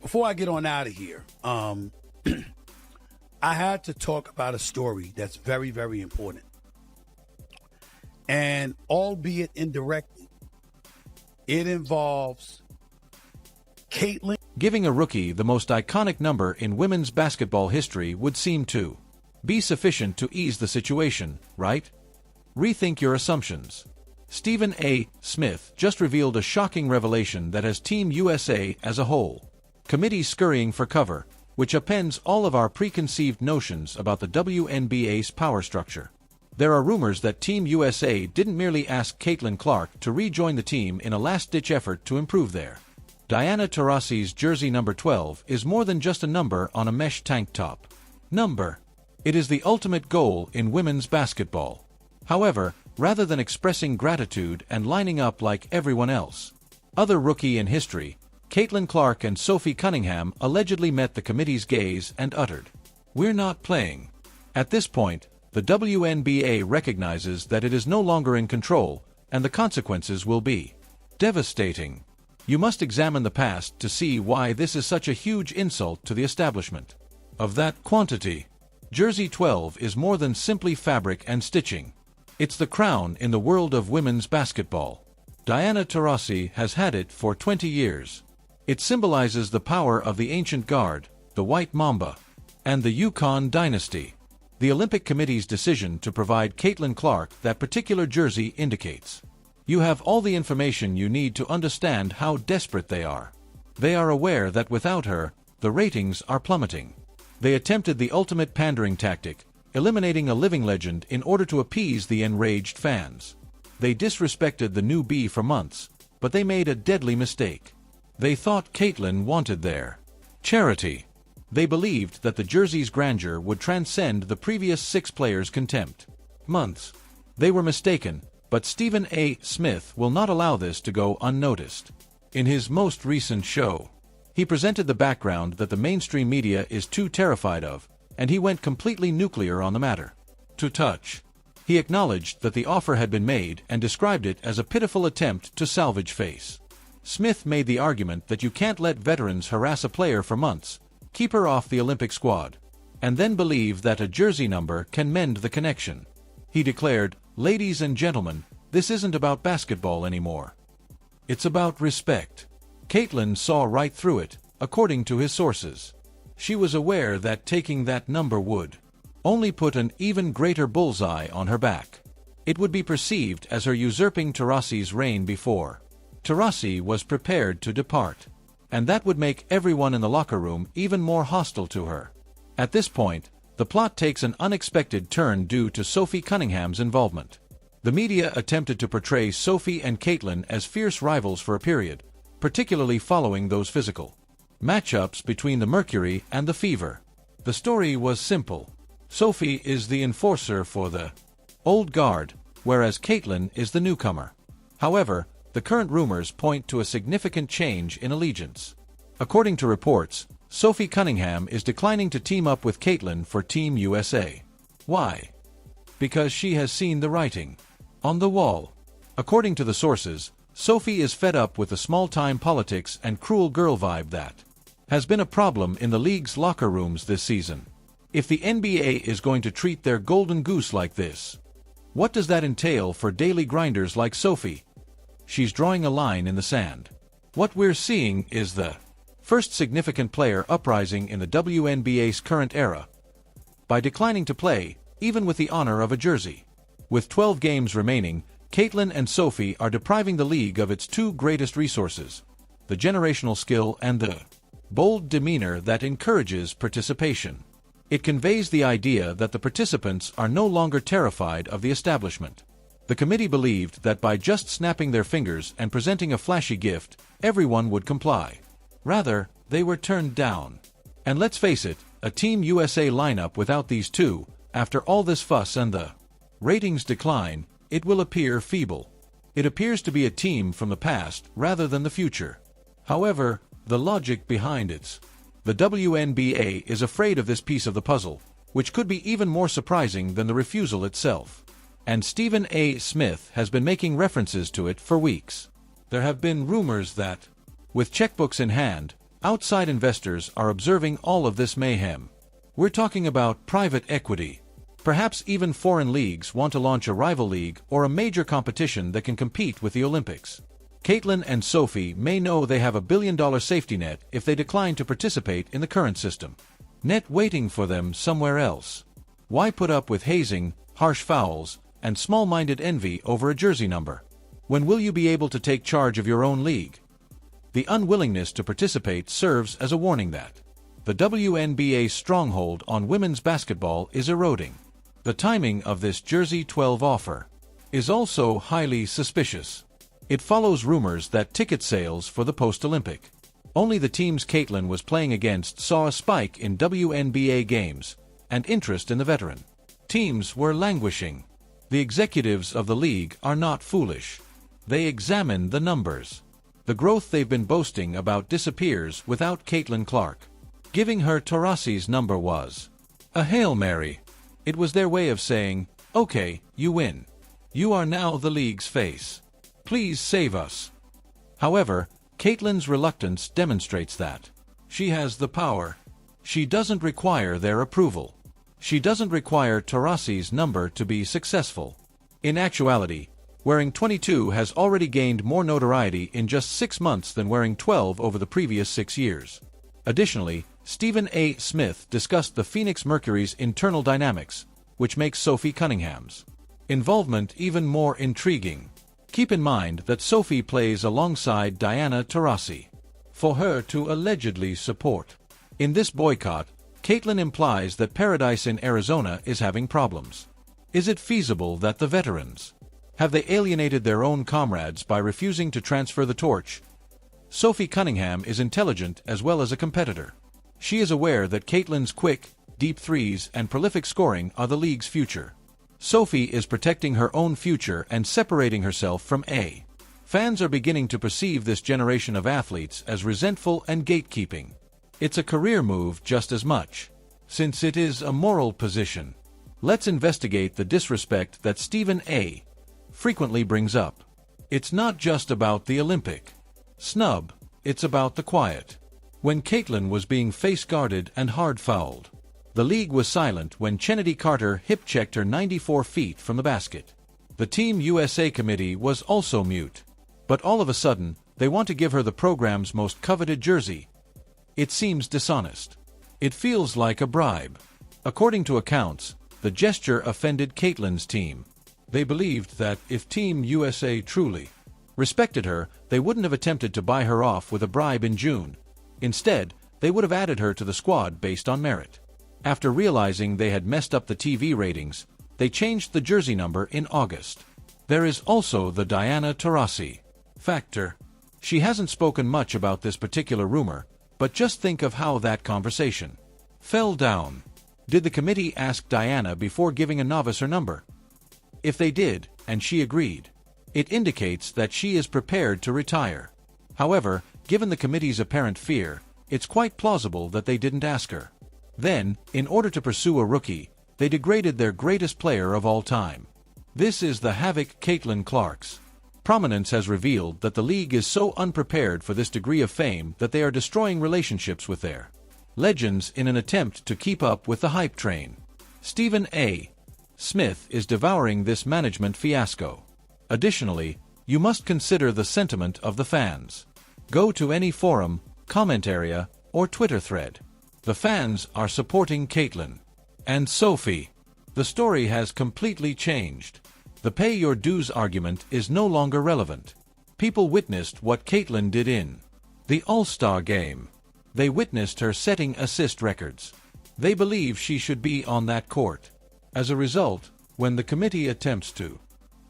Before I get on out of here, I had to talk about a story that's very, very important. And albeit indirectly, it involves Caitlin. Giving a rookie the most iconic number in women's basketball history would seem to be sufficient to ease the situation, right? Rethink your assumptions. Stephen A. Smith just revealed a shocking revelation that has Team USA as a whole committee scurrying for cover, which upends all of our preconceived notions about the WNBA's power structure. There are rumors that Team USA didn't merely ask Caitlin Clark to rejoin the team in a last-ditch effort to improve their Diana Taurasi's jersey number 12 is more than just a number on a mesh tank top. It is the ultimate goal in women's basketball. However, rather than expressing gratitude and lining up like everyone else, other rookie in history, Caitlin Clark and Sophie Cunningham allegedly met the committee's gaze and uttered, "We're not playing." At this point, the WNBA recognizes that it is no longer in control, and the consequences will be devastating. You must examine the past to see why this is such a huge insult to the establishment. Of that quantity, Jersey 12 is more than simply fabric and stitching. It's the crown in the world of women's basketball. Diana Taurasi has had it for 20 years. It symbolizes the power of the ancient guard, the White Mamba, and the Yukon dynasty. The Olympic Committee's decision to provide Caitlin Clark that particular jersey indicates you have all the information you need to understand how desperate they are. They are aware that without her, the ratings are plummeting. They attempted the ultimate pandering tactic, eliminating a living legend in order to appease the enraged fans. They disrespected the newbie for months, but they made a deadly mistake. They thought Caitlin wanted their charity. They believed that the jersey's grandeur would transcend the previous 6 players' contempt. Months. They were mistaken, but Stephen A. Smith will not allow this to go unnoticed. In his most recent show, he presented the background that the mainstream media is too terrified of, and he went completely nuclear on the matter. To touch. He acknowledged that the offer had been made and described it as a pitiful attempt to salvage face. Smith made the argument that you can't let veterans harass a player for months, keep her off the Olympic squad, and then believe that a jersey number can mend the connection. He declared, "Ladies and gentlemen, this isn't about basketball anymore. It's about respect." Caitlin saw right through it, according to his sources. She was aware that taking that number would only put an even greater bullseye on her back. It would be perceived as her usurping Taurasi's reign before Taurasi was prepared to depart, and that would make everyone in the locker room even more hostile to her. At this point, the plot takes an unexpected turn due to Sophie Cunningham's involvement. The media attempted to portray Sophie and Caitlin as fierce rivals for a period, particularly following those physical matchups between the Mercury and the Fever. The story was simple. Sophie is the enforcer for the old guard, whereas Caitlin is the newcomer. However, the current rumors point to a significant change in allegiance. According to reports, Sophie Cunningham is declining to team up with Caitlin for Team USA. Why? Because she has seen the writing on the wall. According to the sources, Sophie is fed up with the small-time politics and cruel girl vibe that has been a problem in the league's locker rooms this season. If the NBA is going to treat their golden goose like this, what does that entail for daily grinders like Sophie? She's drawing a line in the sand. What we're seeing is the first significant player uprising in the WNBA's current era by declining to play, even with the honor of a jersey. With 12 games remaining, Caitlin and Sophie are depriving the league of its 2 greatest resources, the generational skill and the bold demeanor that encourages participation. It conveys the idea that the participants are no longer terrified of the establishment. The committee believed that by just snapping their fingers and presenting a flashy gift, everyone would comply. Rather, they were turned down. And let's face it, a Team USA lineup without these 2, after all this fuss and the ratings decline, it will appear feeble. It appears to be a team from the past rather than the future. However, the logic behind it. The WNBA is afraid of this piece of the puzzle, which could be even more surprising than the refusal itself. And Stephen A. Smith has been making references to it for weeks. There have been rumors that, with checkbooks in hand, Outside investors are observing all of this mayhem. We're talking about private equity. Perhaps even foreign leagues want to launch a rival league or a major competition that can compete with the Olympics. Caitlin and Sophie may know they have a billion-dollar safety net if they decline to participate in the current system. Net waiting for them somewhere else. Why put up with hazing, harsh fouls, and small-minded envy over a jersey number? When will you be able to take charge of your own league? The unwillingness to participate serves as a warning that the WNBA stronghold on women's basketball is eroding. The timing of this Jersey 12 offer is also highly suspicious. It follows rumors that ticket sales for the post-Olympic. Only the teams Caitlin was playing against saw a spike in WNBA games, and interest in the veteran teams were languishing. The executives of the league are not foolish. They examine the numbers. The growth they've been boasting about disappears without Caitlin Clark. Giving her Taurasi's number was a Hail Mary. It was their way of saying, "Okay, you win. You are now the league's face. Please save us." However, Caitlin's reluctance demonstrates that she has the power. She doesn't require their approval. She doesn't require Taurasi's number to be successful. In actuality, wearing 22 has already gained more notoriety in just 6 months than wearing 12 over the previous 6 years. Additionally, Stephen A.Smith discussed the Phoenix Mercury's internal dynamics, which makes Sophie Cunningham's involvement even more intriguing. Keep in mind that Sophie plays alongside Diana Taurasi for her to allegedly support. In this boycott, Caitlin implies that Paradise in Arizona is having problems. Is it feasible that the veterans have they alienated their own comrades by refusing to transfer the torch? Sophie Cunningham is intelligent as well as a competitor. She is aware that Caitlin's quick, deep threes and prolific scoring are the league's future. Sophie is protecting her own future and separating herself from A. Fans are beginning to perceive this generation of athletes as resentful and gatekeeping. It's a career move just as much, since it is a moral position. Let's investigate the disrespect that Stephen A. frequently brings up. It's not just about the Olympic snub, it's about the quiet. When Caitlin was being face-guarded and hard-fouled, the league was silent when Chennedy Carter hip-checked her 94 feet from the basket. The Team USA committee was also mute. But all of a sudden, they want to give her the program's most coveted jersey. It seems dishonest. It feels like a bribe. According to accounts, the gesture offended Caitlin's team. They believed that if Team USA truly respected her, they wouldn't have attempted to buy her off with a bribe in June. Instead, they would have added her to the squad based on merit. After realizing they had messed up the TV ratings, they changed the jersey number in August. There is also the Diana Taurasi factor. She hasn't spoken much about this particular rumor, but just think of how that conversation fell down. Did the committee ask Diana before giving a novice her number? If they did, and she agreed, it indicates that she is prepared to retire. However, given the committee's apparent fear, it's quite plausible that they didn't ask her. Then, in order to pursue a rookie, they degraded their greatest player of all time. This is the havoc Caitlin Clark's prominence has revealed that the league is so unprepared for this degree of fame that they are destroying relationships with their legends in an attempt to keep up with the hype train. Stephen A. Smith is devouring this management fiasco. Additionally, you must consider the sentiment of the fans. Go to any forum, comment area, or Twitter thread. The fans are supporting Caitlin and Sophie. The story has completely changed. The pay your dues argument is no longer relevant. People witnessed what Caitlin did in the All-Star game. They witnessed her setting assist records. They believe she should be on that court. As a result, when the committee attempts to,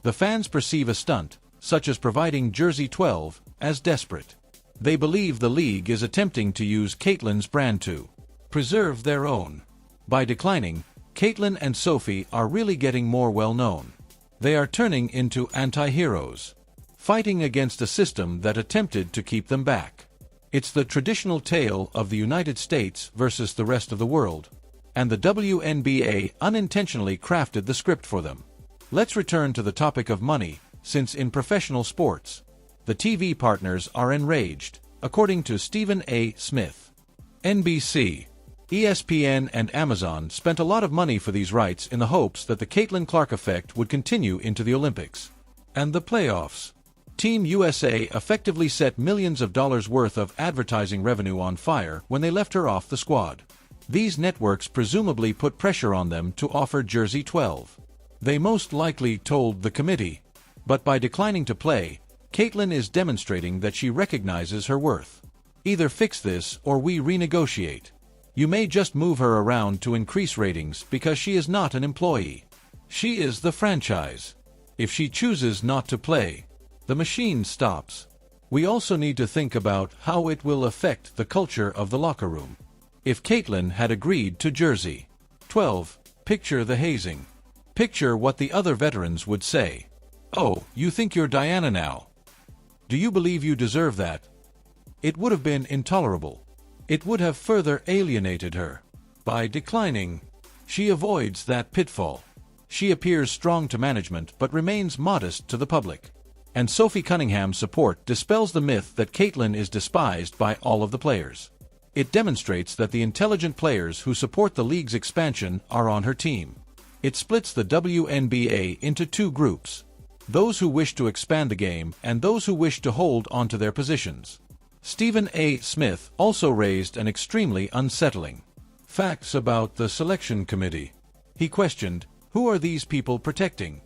the fans perceive a stunt, such as providing jersey 12, as desperate. They believe the league is attempting to use Caitlin's brand to preserve their own. By declining, Caitlin and Sophie are really getting more well-known. They are turning into anti-heroes, fighting against a system that attempted to keep them back. It's the traditional tale of the United States versus the rest of the world, and the WNBA unintentionally crafted the script for them. Let's return to the topic of money, since in professional sports, the TV partners are enraged. according to Stephen A.Smith. NBC, ESPN, and Amazon spent a lot of money for these rights in the hopes that the Caitlin Clark effect would continue into the Olympics and the playoffs. Team USA effectively set millions of dollars worth of advertising revenue on fire when they left her off the squad. These networks presumably put pressure on them to offer Jersey 12. They most likely told the committee. But by declining to play, Caitlin is demonstrating that she recognizes her worth. Either fix this or we renegotiate. You may just move her around to increase ratings because she is not an employee. She is the franchise. If she chooses not to play, the machine stops. We also need to think about how it will affect the culture of the locker room. If Caitlin had agreed to Jersey 12, picture the hazing. Picture what the other veterans would say. Oh, you think you're Diana now? Do you believe you deserve that? It would have been intolerable. It would have further alienated her. By declining, she avoids that pitfall. She appears strong to management but remains modest to the public. And Sophie Cunningham's support dispels the myth that Caitlin is despised by all of the players. It demonstrates that the intelligent players who support the league's expansion are on her team. It splits the WNBA into two groups: those who wish to expand the game and those who wish to hold onto their positions. Stephen A.Smith also raised an extremely unsettling facts about the selection committee. He questioned, who are these people protecting?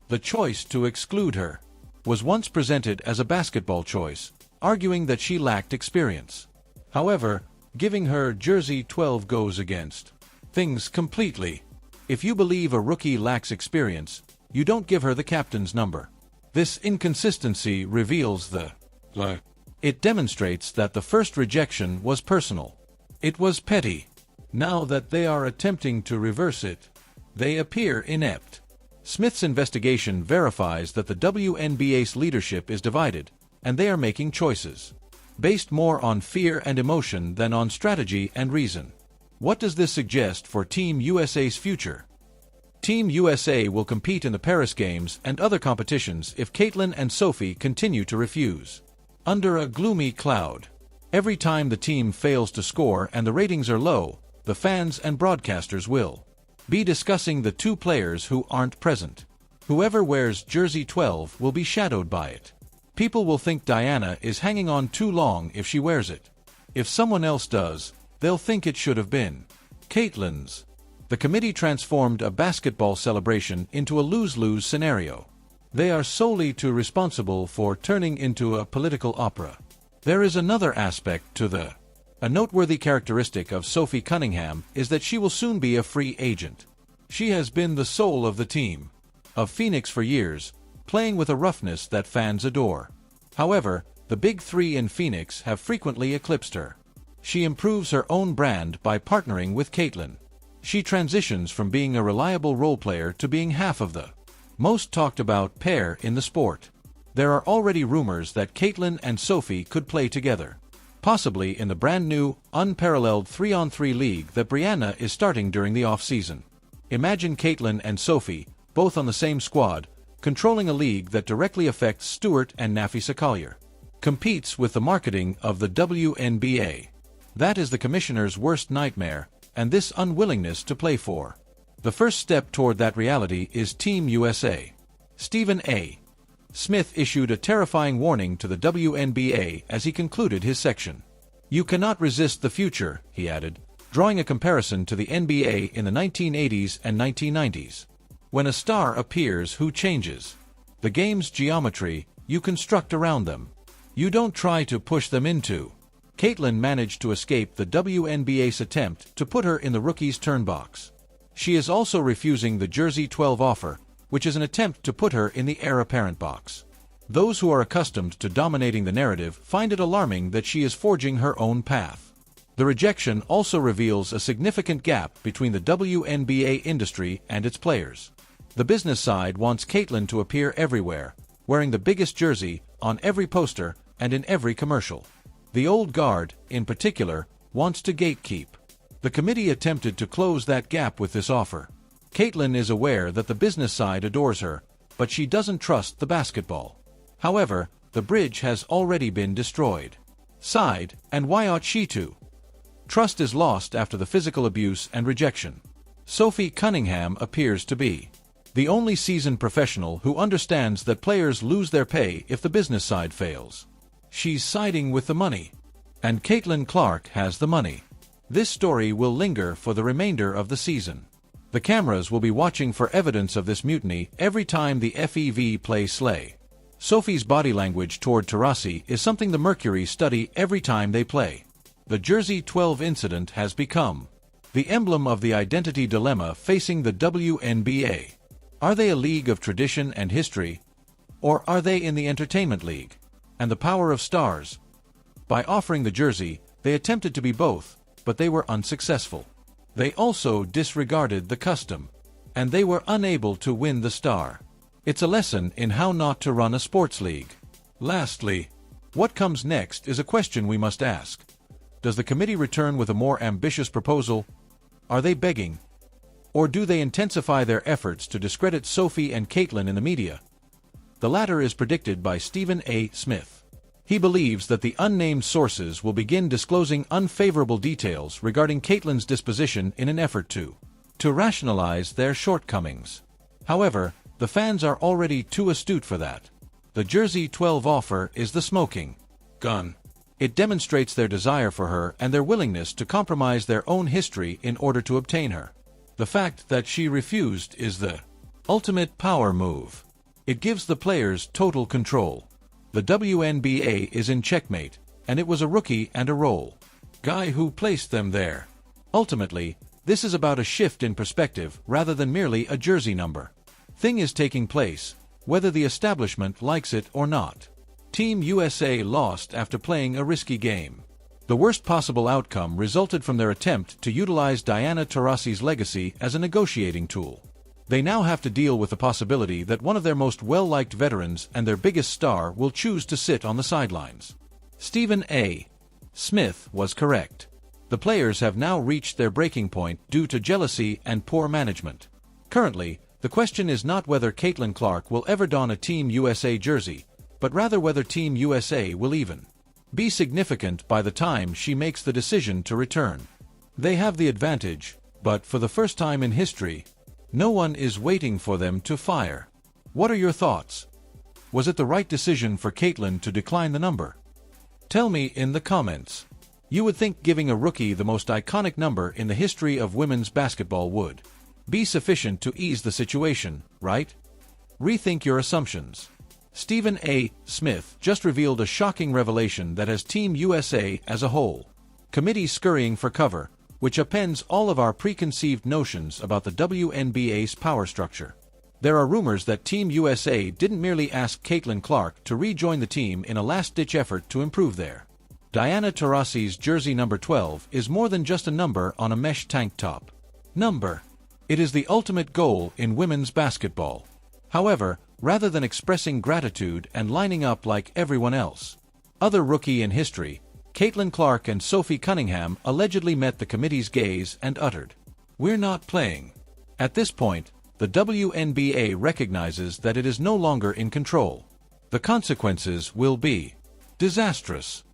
The choice to exclude her was once presented as a basketball choice, arguing that she lacked experience. However, giving her Jersey 12 goes against things completely. If you believe a rookie lacks experience, you don't give her the captain's number. This inconsistency reveals the It demonstrates that the first rejection was personal. It was petty. Now that they are attempting to reverse it, they appear inept. Smith's investigation verifies that the WNBA's leadership is divided, and they are making choices based more on fear and emotion than on strategy and reason. What does this suggest for Team USA's future? Team USA will compete in the Paris Games and other competitions if Caitlin and Sophie continue to refuse. Under a gloomy cloud. Every time the team fails to score and the ratings are low, the fans and broadcasters will be discussing the two players who aren't present. Whoever wears Jersey 12 will be shadowed by it. People will think Diana is hanging on too long if she wears it. If someone else does, they'll think it should have been Caitlin's. The committee transformed a basketball celebration into a lose-lose scenario. They are solely too responsible for turning into a political opera. There is another aspect to the A noteworthy characteristic of Sophie Cunningham is that she will soon be a free agent. She has been the soul of the team, of Phoenix for years, playing with a roughness that fans adore. However, the big three in Phoenix have frequently eclipsed her. She improves her own brand by partnering with Caitlin. She transitions from being a reliable role player to being half of the most talked about pair in the sport. There are already rumors that Caitlin and Sophie could play together, possibly in the brand new, unparalleled 3-on-3 league that Brianna is starting during the off-season. Imagine Caitlin and Sophie, both on the same squad, controlling a league that directly affects Stewart and Nafisa Collier. Competes with the marketing of the WNBA. That is the commissioner's worst nightmare, and this unwillingness to play for. The first step toward that reality is Team USA. Stephen A. Smith issued a terrifying warning to the WNBA as he concluded his section. You cannot resist the future, he added, drawing a comparison to the NBA in the 1980s and 1990s. When a star appears, who changes the game's geometry, you construct around them. You don't try to push them into. Caitlin managed to escape the WNBA's attempt to put her in the rookie's turn box. She is also refusing the Jersey 12 offer, which is an attempt to put her in the heir apparent box. Those who are accustomed to dominating the narrative find it alarming that she is forging her own path. The rejection also reveals a significant gap between the WNBA industry and its players. The business side wants Caitlin to appear everywhere, wearing the biggest jersey, on every poster, and in every commercial. The old guard, in particular, wants to gatekeep. The committee attempted to close that gap with this offer. Caitlin is aware that the business side adores her, but she doesn't trust the basketball. However, the bridge has already been destroyed. Sighed, and why ought she to? Trust is lost after the physical abuse and rejection. Sophie Cunningham appears to be the only seasoned professional who understands that players lose their pay if the business side fails. She's siding with the money. And Caitlin Clark has the money. This story will linger for the remainder of the season. The cameras will be watching for evidence of this mutiny every time the FEV play Slay. Sophie's body language toward Taurasi is something the Mercury study every time they play. The Jersey 12 incident has become the emblem of the identity dilemma facing the WNBA. Are they a league of tradition and history, or are they in the entertainment league and the power of stars? By offering the jersey, they attempted to be both, but they were unsuccessful. They also disregarded the custom, and they were unable to win the star. It's a lesson in how not to run a sports league. Lastly, what comes next is a question we must ask. Does the committee return with a more ambitious proposal? Are they begging? Or do they intensify their efforts to discredit Sophie and Caitlin in the media? The latter is predicted by Stephen A.Smith. He believes that the unnamed sources will begin disclosing unfavorable details regarding Caitlin's disposition in an effort to rationalize their shortcomings. However, the fans are already too astute for that. The Jersey 12 offer is the smoking gun. It demonstrates their desire for her and their willingness to compromise their own history in order to obtain her. The fact that she refused is the ultimate power move. It gives the players total control. The WNBA is in checkmate, and it was a rookie and a role guy who placed them there. Ultimately, this is about a shift in perspective rather than merely a jersey number. Thing is taking place, whether the establishment likes it or not. Team USA lost after playing a risky game. The worst possible outcome resulted from their attempt to utilize Diana Taurasi's legacy as a negotiating tool. They now have to deal with the possibility that one of their most well-liked veterans and their biggest star will choose to sit on the sidelines. Stephen A. Smith was correct. The players have now reached their breaking point due to jealousy and poor management. Currently, the question is not whether Caitlin Clark will ever don a Team USA jersey, but rather whether Team USA will even be significant by the time she makes the decision to return. They have the advantage, but for the first time in history, no one is waiting for them to fire. What are your thoughts? Was it the right decision for Caitlin to decline the number? Tell me in the comments. You would think giving a rookie the most iconic number in the history of women's basketball would be sufficient to ease the situation, right? Rethink your assumptions. Stephen A. Smith just revealed a shocking revelation that has Team USA as a whole committee scurrying for cover, which appends all of our preconceived notions about the WNBA's power structure. There are rumors that Team USA didn't merely ask Caitlin Clark to rejoin the team in a last-ditch effort to improve their Diana Taurasi's jersey number 12 is more than just a number on a mesh tank top. It is the ultimate goal in women's basketball. However, rather than expressing gratitude and lining up like everyone else, other rookie in history, Caitlin Clark and Sophie Cunningham allegedly met the committee's gaze and uttered, "We're not playing." At this point, the WNBA recognizes that it is no longer in control. The consequences will be disastrous.